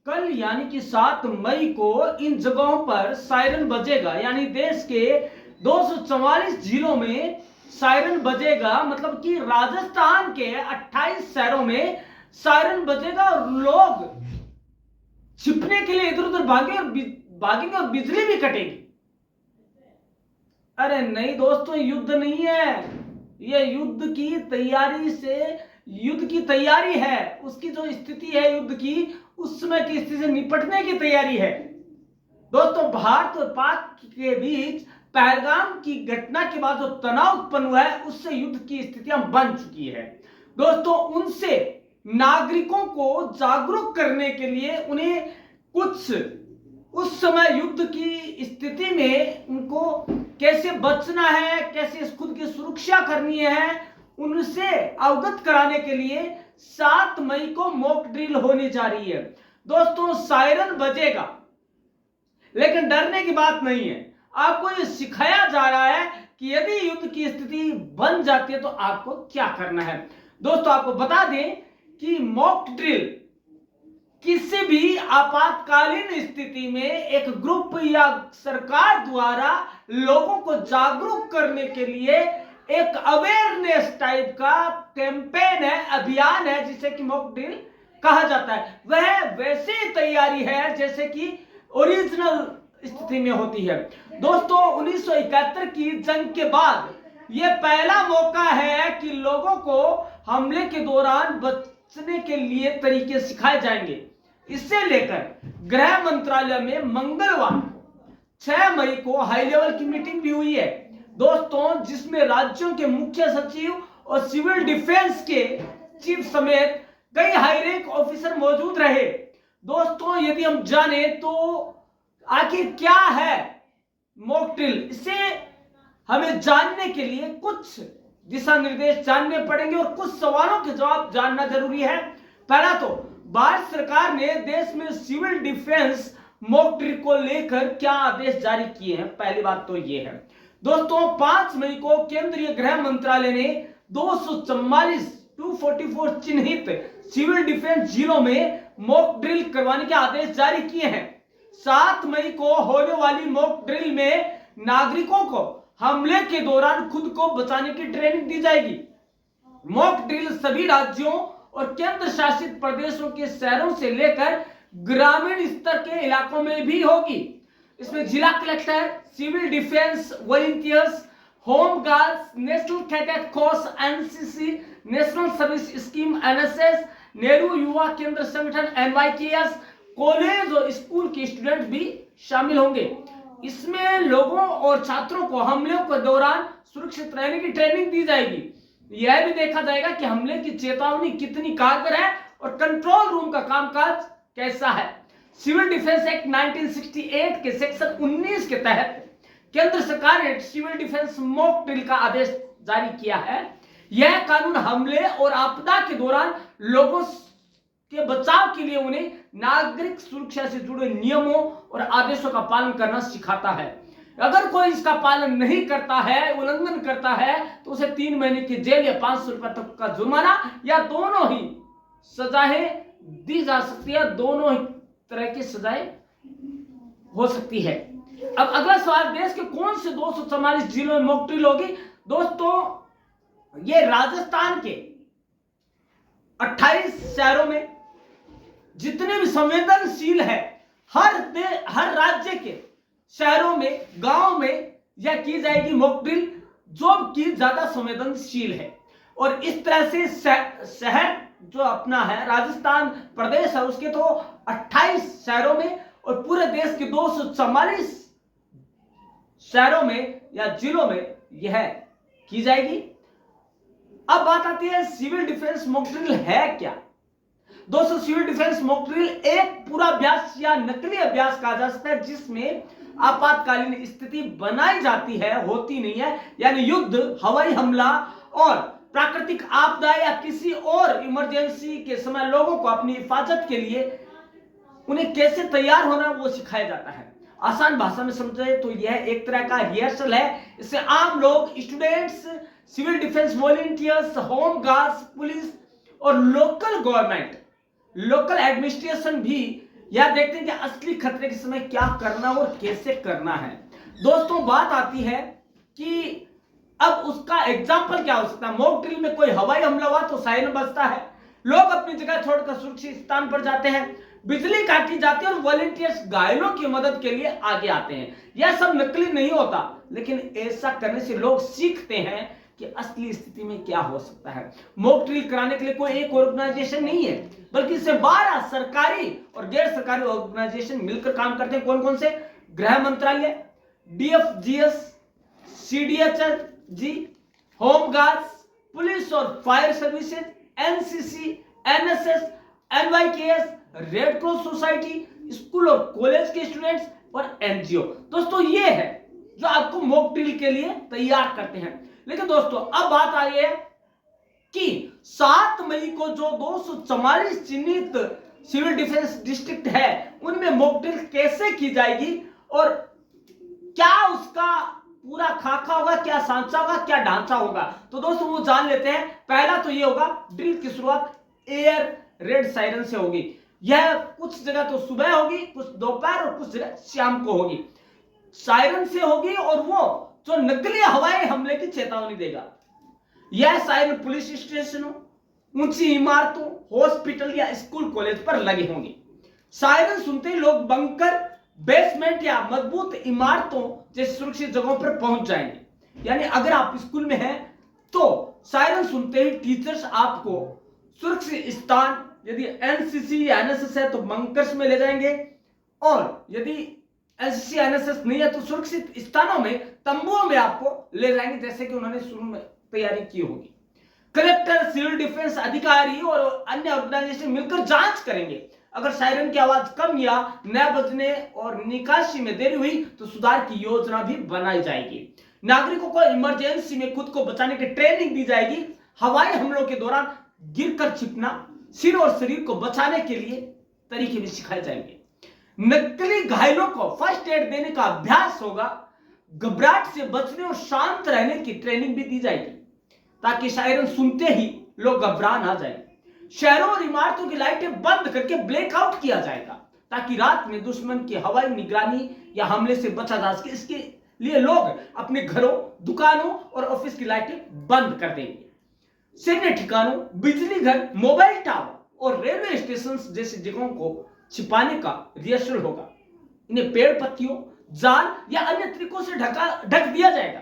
कल यानी कि 7 मई को इन जगहों पर सायरन बजेगा, यानी देश के 244 जिलों में सायरन बजेगा। मतलब कि राजस्थान के 28 शहरों में सायरन बजेगा और लोग छिपने के लिए इधर उधर भागेंगे और बिजली भी कटेगी। अरे नहीं दोस्तों, युद्ध नहीं है, ये युद्ध की तैयारी है। उसकी जो स्थिति है युद्ध की, उस समय की स्थिति से निपटने की तैयारी है। दोस्तों, भारत और पाक के बीच पहलगाम की घटना के बाद जो तनाव उत्पन्न हुआ है, उससे युद्ध की स्थितियां बन चुकी है। दोस्तों, उनसे नागरिकों को जागरूक करने के लिए उन्हें कुछ उस समय युद्ध की स्थिति में उनको कैसे बचना है, कैसे खुद की सुरक्षा करनी है, उनसे अवगत कराने के लिए 7 मई को मॉक ड्रिल होने जा रही है। दोस्तों, सायरन बजेगा, लेकिन डरने की बात नहीं है। आपको यह सिखाया जा रहा है कि यदि युद्ध की स्थिति बन जाती है तो आपको क्या करना है। दोस्तों, आपको बता दें कि मॉक ड्रिल किसी भी आपातकालीन स्थिति में एक ग्रुप या सरकार द्वारा लोगों को जागरूक करने के लिए एक अवेयरनेस टाइप का कैंपेन है, अभियान है, जिसे कि मॉक ड्रिल कहा जाता है। वह वैसी तैयारी है जैसे कि ओरिजिनल स्थिति में होती है। दोस्तों, 1971 की जंग के बाद यह पहला मौका है कि लोगों को हमले के दौरान बचने के लिए तरीके सिखाए जाएंगे। इससे लेकर गृह मंत्रालय में मंगलवार 6 मई को हाई लेवल की मीटिंग भी हुई है दोस्तों, जिसमें राज्यों के मुख्य सचिव और सिविल डिफेंस के चीफ समेत कई हाई रैंक ऑफिसर मौजूद रहे। दोस्तों, यदि हम जाने तो आखिर क्या है मॉक ड्रिल, इसे हमें जानने के लिए कुछ दिशा निर्देश जानने पड़ेंगे और कुछ सवालों के जवाब जानना जरूरी है। पहला तो भारत सरकार ने देश में सिविल डिफेंस मॉक ड्रिल को लेकर क्या आदेश जारी किए हैं। पहली बात तो यह है दोस्तों, 5 मई को केंद्रीय गृह मंत्रालय ने 244 चिन्हित सिविल डिफेंस जिलों में मॉक ड्रिल करवाने के आदेश जारी किए हैं। 7 मई को होने वाली मॉक ड्रिल में नागरिकों को हमले के दौरान खुद को बचाने की ट्रेनिंग दी जाएगी। मॉक ड्रिल सभी राज्यों और केंद्र शासित प्रदेशों के शहरों से लेकर ग्रामीण स्तर के इलाकों में भी होगी। इसमें जिला collector, civil defence volunteers, home guards, national cadet corps NCC, national service scheme NSS, Nehru Yuva Kendra Sangathan NYKS, college और स्कूल के स्टूडेंट भी शामिल होंगे। इसमें लोगों और छात्रों को हमलों के दौरान सुरक्षित रहने की ट्रेनिंग दी जाएगी। यह भी देखा जाएगा कि हमले की चेतावनी कितनी कारगर है और कंट्रोल रूम का कामकाज कैसा है। सिविल डिफेंस एक्ट 1968 के सेक्शन 19 के तहत केंद्र सरकार ने सिविल डिफेंस मॉक ड्रिल का आदेश जारी किया है। यह कानून हमले और आपदा के दौरान लोगों के बचाव के लिए उन्हें नागरिक सुरक्षा से जुड़े नियमों और आदेशों का पालन करना सिखाता है। अगर कोई इसका पालन नहीं करता है, उल्लंघन करता है, तो उसे 3 महीने की जेल या 500 रुपए तक का जुर्माना या दोनों ही सजाएं दी जा सकती है। दोनों ही तरह की सजाएं हो सकती है। अब अगला सवाल, देश के कौन से 244 जिलों में मॉक ड्रिल होगी। दोस्तों, ये राजस्थान के 28 शहरों में जितने भी संवेदनशील है, हर राज्य के शहरों में, गांव में यह की जाएगी मॉक ड्रिल, जो कि ज्यादा संवेदनशील है। और इस तरह से शहर जो अपना है राजस्थान प्रदेश है, उसके तो 28 शहरों में और पूरे देश के 244 शहरों में या जिलों में यह की जाएगी। अब बात आती है सिविल डिफेंस मॉक ड्रिल है क्या। दोस्तों, सिविल डिफेंस मॉक ड्रिल एक पूरा अभ्यास या नकली अभ्यास कहा जा सकता है, जिसमें आपातकालीन स्थिति बनाई जाती है, होती नहीं है। यानी युद्ध, हवाई हमला और प्राकृतिक आपदा या किसी और इमरजेंसी के समय लोगों को अपनी हिफाजत के लिए उन्हें कैसे तैयार होना वो सिखाया जाता है। आसान भाषा में समझे तो यह एक तरह का रिहर्सल है। इससे आम लोग, students, civil defence volunteers, home guards, police और लोकल गवर्नमेंट, लोकल एडमिनिस्ट्रेशन भी या देखते हैं कि असली खतरे के समय क्या करना और कैसे करना है। दोस्तों बात आती है कि अब उसका एग्जाम्पल क्या हो सकता है। मॉक ड्रिल में कोई हवाई हमला हुआ तो सायरन बजता है, लोग अपनी जगह छोड़कर सुरक्षित स्थान पर जाते हैं, बिजली काटी जाती है और वॉलंटियर्स घायलों की मदद के लिए आगे आते हैं। यह सब नकली नहीं होता, लेकिन ऐसा करने से लोग सीखते हैं कि असली स्थिति में क्या हो सकता है। मॉक ड्रिल कराने के लिए कोई एक ऑर्गेनाइजेशन नहीं है, बल्कि इससे 12 सरकारी और गैर सरकारी ऑर्गेनाइजेशन मिलकर काम करते हैं। कौन कौन से? गृह मंत्रालय, डीएफजीएस, सीडीएचएस जी, होम गार्ड्स, पुलिस और fire services, NCC, NSS, NYKS, red cross society, school और कॉलेज के स्टूडेंट्स और एनजीओ। दोस्तों ये है जो आपको मॉक ड्रिल के लिए तैयार करते हैं। लेकिन दोस्तों अब बात आ रही है कि 7 मई को जो 244 चिन्हित सिविल डिफेंस डिस्ट्रिक्ट है उनमें मॉक ड्रिल कैसे की जाएगी और क्या उसका पूरा खाका होगा, क्या सांचा होगा, क्या ढांचा होगा। तो दोस्तों वो जान लेते हैं। पहला तो ये होगा, ड्रिल की शुरुआत एयर रेड सायरन से होगी। यह कुछ जगह तो सुबह होगी, कुछ दोपहर और कुछ जगह शाम को होगी। सायरन से होगी और वो जो नकली हवाई हमले की चेतावनी देगा। यह सायरन पुलिस स्टेशनों, ऊंची इमारतों, हॉस्पिटल या स्कूल कॉलेज पर लगे होंगे। सायरन सुनते ही लोग बंकर, बेसमेंट या मजबूत इमारतों जैसे सुरक्षित जगहों पर पहुंच जाएंगे। यानी अगर आप स्कूल में हैं तो सायरन सुनते ही टीचर्स आपको सुरक्षित स्थान, यदि एनसीसी या एनएसएस है तो बंकर्स में ले जाएंगे, और यदि एनसीसी एनएसएस नहीं है तो सुरक्षित स्थानों में, तंबुओं में आपको ले जाएंगे, जैसे कि उन्होंने शुरू में तैयारी की होगी। कलेक्टर, सिविल डिफेंस अधिकारी और अन्य ऑर्गेनाइजेशन मिलकर जांच करेंगे। अगर सायरन की आवाज कम या न बजने और निकासी में देरी हुई तो सुधार की योजना भी बनाई जाएगी। नागरिकों को इमरजेंसी में खुद को बचाने की ट्रेनिंग दी जाएगी। हवाई हमलों के दौरान गिरकर छिपना, सिर और शरीर को बचाने के लिए तरीके भी सिखाए जाएंगे। नकली घायलों को फर्स्ट एड देने का अभ्यास होगा। घबराहट से बचने और शांत रहने की ट्रेनिंग भी दी जाएगी ताकि सायरन सुनते ही लोग घबरा ना जाए। शहरों और इमारतों की लाइटें बंद करके ब्लैकआउट किया जाएगा ताकि रात में दुश्मन की हवाई निगरानी या हमले से बचा जा सके। इसके लिए लोग अपने घरों, दुकानों और ऑफिस की लाइटें बंद कर देंगे। सैन्य ठिकानों, बिजली घर, मोबाइल टावर और रेलवे स्टेशन जैसी जगहों को छिपाने का रिहर्सल होगा। इन्हें पेड़ पत्तियों, जाल या अन्य तरीकों से ढक दिया जाएगा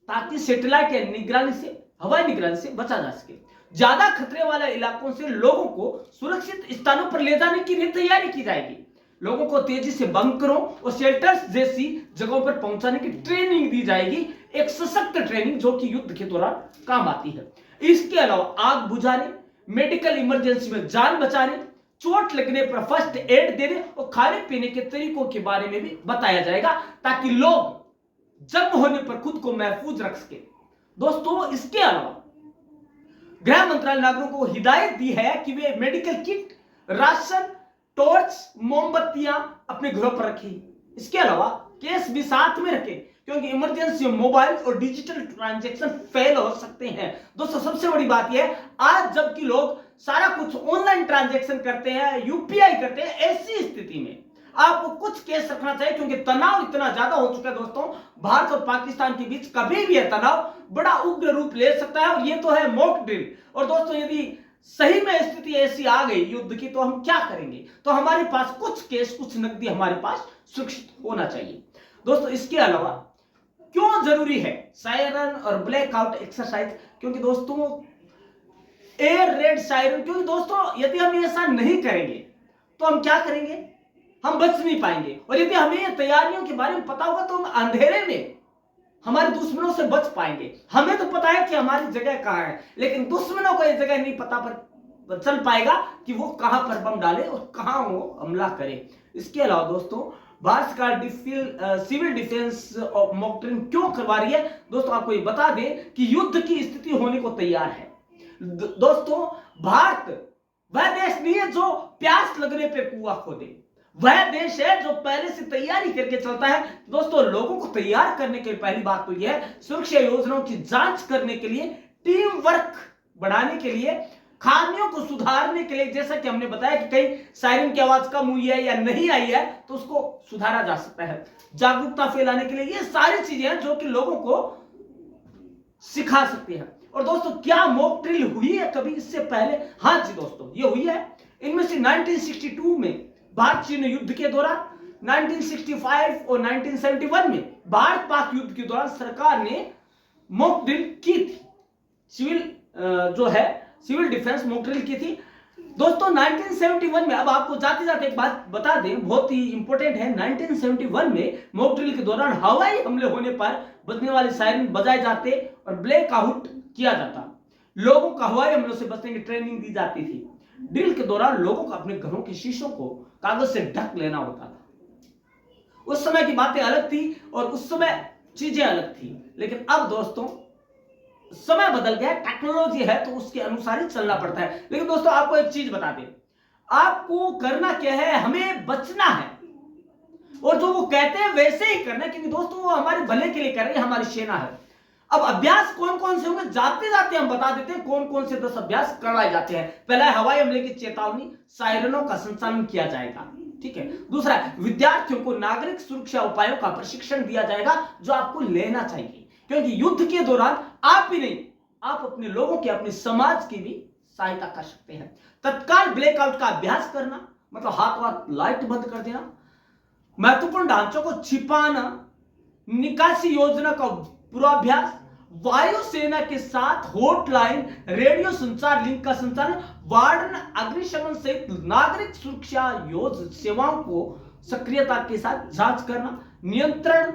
ताकि सैटेलाइट या निगरानी से, हवाई निगरानी से बचा जा सके। ज्यादा खतरे वाले इलाकों से लोगों को सुरक्षित स्थानों पर ले जाने की भी तैयारी की जाएगी। लोगों को तेजी से बंकरों और शेल्टर्स जैसी जगहों पर पहुंचाने की ट्रेनिंग दी जाएगी। एक सशक्त ट्रेनिंग जो कि युद्ध के दौरान काम आती है। इसके अलावा आग बुझाने, मेडिकल इमरजेंसी में जान बचाने, चोट लगने पर फर्स्ट एड देने और खाने पीने के तरीकों के बारे में भी बताया जाएगा ताकि लोग जंग होने पर खुद को महफूज रख सके। दोस्तों इसके अलावा गृह मंत्रालय नागरिकों को हिदायत दी है कि वे मेडिकल किट, राशन, टॉर्च, मोमबत्तियां अपने घरों पर रखें। इसके अलावा केस भी साथ में रखें क्योंकि इमरजेंसी मोबाइल और डिजिटल ट्रांजैक्शन फेल हो सकते हैं। दोस्तों सबसे बड़ी बात यह है, आज जबकि लोग सारा कुछ ऑनलाइन ट्रांजैक्शन करते हैं, यूपीआई करते हैं, ऐसी स्थिति में आपको कुछ केस रखना चाहिए क्योंकि तनाव इतना ज्यादा हो चुका है। दोस्तों भारत और पाकिस्तान के बीच कभी भी यह तनाव बड़ा उग्र रूप ले सकता है और ये तो है मॉक ड्रिल। और दोस्तों यदि सही में स्थिति ऐसी आ गई युद्ध की तो हम क्या करेंगे? तो हमारे पास कुछ केस, कुछ नकदी हमारे पास सुरक्षित होना चाहिए। दोस्तों इसके अलावा क्यों जरूरी है सायरन और ब्लैकआउट एक्सरसाइज? क्योंकि दोस्तों एयर रेड सायरन, क्योंकि दोस्तों यदि हम ऐसा नहीं करेंगे तो हम क्या करेंगे? हम बच नहीं पाएंगे। और यदि हमें तैयारियों के बारे में पता होगा तो हम अंधेरे में हमारे दुश्मनों से बच पाएंगे। हमें तो पता है कि हमारी जगह कहां है, लेकिन दुश्मनों को यह जगह नहीं पता पर चल पाएगा कि वो कहां पर बम डाले और कहां वो हमला करे। इसके अलावा दोस्तों भारत सरकार सिविल डिफेंस और मॉक ड्रिल क्यों करवा रही है? दोस्तों आपको ये बता दें कि युद्ध की स्थिति होने को तैयार है। दोस्तों भारत वह देश नहीं है जो प्यास लगने पे कुआं खोदे, वह देश है जो पहले से तैयारी करके चलता है। दोस्तों लोगों को तैयार करने के लिए पहली बात तो यह है सुरक्षा योजनाओं की जांच करने के लिए, टीम वर्क बढ़ाने के लिए, खामियों को सुधारने के लिए, जैसा कि हमने बताया कि कहीं सायरन की आवाज कम हुई है या नहीं आई है तो उसको सुधारा जा सकता है। जागरूकता फैलाने के लिए ये सारी चीजें हैं जो कि लोगों को सिखा सकती है। और दोस्तों क्या मॉक ड्रिल हुई है कभी इससे पहले? हाँ जी दोस्तों, ये हुई है। इनमें से 1962 में भारत चीन युद्ध के दौरान, 1965 और 1971 में भारत पाक युद्ध के दौरान सरकार ने मॉक ड्रिल की थी। सिविल डिफेंस मॉक ड्रिल की थी दोस्तों 1971 में। अब आपको जाते जाते एक बात बता दें, बहुत ही इंपॉर्टेंट है। 1971 में मॉक ड्रिल के दौरान हवाई हमले होने पर बजने वाले सायरन बजाए जाते और ब्लैक आउट किया जाता। लोगों को हवाई हमलों से बचने की ट्रेनिंग दी जाती थी। ड्रिल के दौरान लोगों को अपने घरों के शीशों को कागज से ढक लेना होता था। उस समय की बातें अलग थी और उस समय चीजें अलग थी, लेकिन अब दोस्तों समय बदल गया, टेक्नोलॉजी है तो उसके अनुसार ही चलना पड़ता है। लेकिन दोस्तों आपको एक चीज बता दें, आपको करना क्या है, हमें बचना है और जो वो कहते हैं वैसे ही करना है, क्योंकि दोस्तों वो हमारे भले के लिए कर रहे हैं, हमारी सेना है। अब अभ्यास कौन कौन से होंगे जाते जाते हम बता देते हैं कौन कौन से 10 अभ्यास करवाए जाते हैं। पहला है हवाई हमले की चेतावनी, सायरनों का संचालन किया जाएगा, ठीक है। दूसरा, विद्यार्थियों को नागरिक सुरक्षा उपायों का प्रशिक्षण दिया जाएगा जो आपको लेना चाहिए, क्योंकि युद्ध के दौरान आप ही नहीं, आप अपने लोगों की, अपने समाज की भी सहायता कर सकते हैं। तत्काल ब्लैकआउट का अभ्यास करना, मतलब हाथ लाइट बंद कर देना, महत्वपूर्ण ढांचों को छिपाना, निकासी योजना का पूर्वाभ्यास, वायुसेना के साथ हॉटलाइन रेडियो संचार लिंक का संचालन, वार्डन अग्निशमन सहित नागरिक सुरक्षा योजना सेवाओं को सक्रियता के साथ जांच करना, नियंत्रण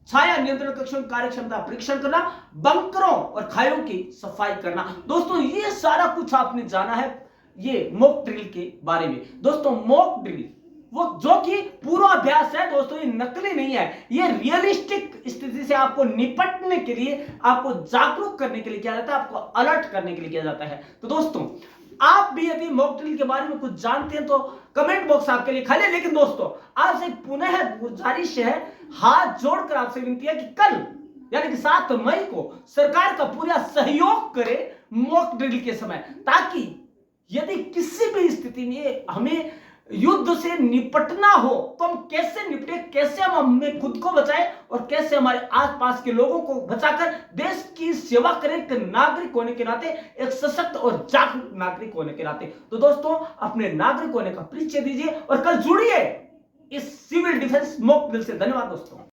छाया नियंत्रण कक्षों की कार्यक्षमता परीक्षण करना, बंकरों और खायों की सफाई करना। दोस्तों ये सारा कुछ आपने जाना है ये मॉक ड्रिल के बारे में। दोस्तों मॉक ड्रिल वो जो कि पूर्वाभ्यास है दोस्तों, ये नकली नहीं है, ये रियलिस्टिक स्थिति से आपको निपटने के लिए, आपको जागरूक करने के लिए किया जाता है, आपको अलर्ट करने के लिए किया जाता है। तो दोस्तों आप भी यदि मॉक ड्रिल के बारे में कुछ जानते हैं तो कमेंट बॉक्स आपके लिए खाली है। लेकिन दोस्तों आपसे पुनः गुजारिश है, हाथ जोड़कर आपसे विनती है कि कल यानी कि 7 मई को सरकार का पूरा सहयोग करे मॉक ड्रिल के समय, ताकि यदि किसी भी स्थिति में हमें युद्ध से निपटना हो तो हम कैसे निपटे, कैसे हम हमें खुद को बचाएं और कैसे हमारे आसपास के लोगों को बचाकर देश की सेवा करें, एक नागरिक होने के नाते, एक सशक्त और जागरूक नागरिक होने के नाते। तो दोस्तों अपने नागरिक होने का परिचय दीजिए और कल जुड़िए इस सिविल डिफेंस मॉक ड्रिल से। धन्यवाद दोस्तों।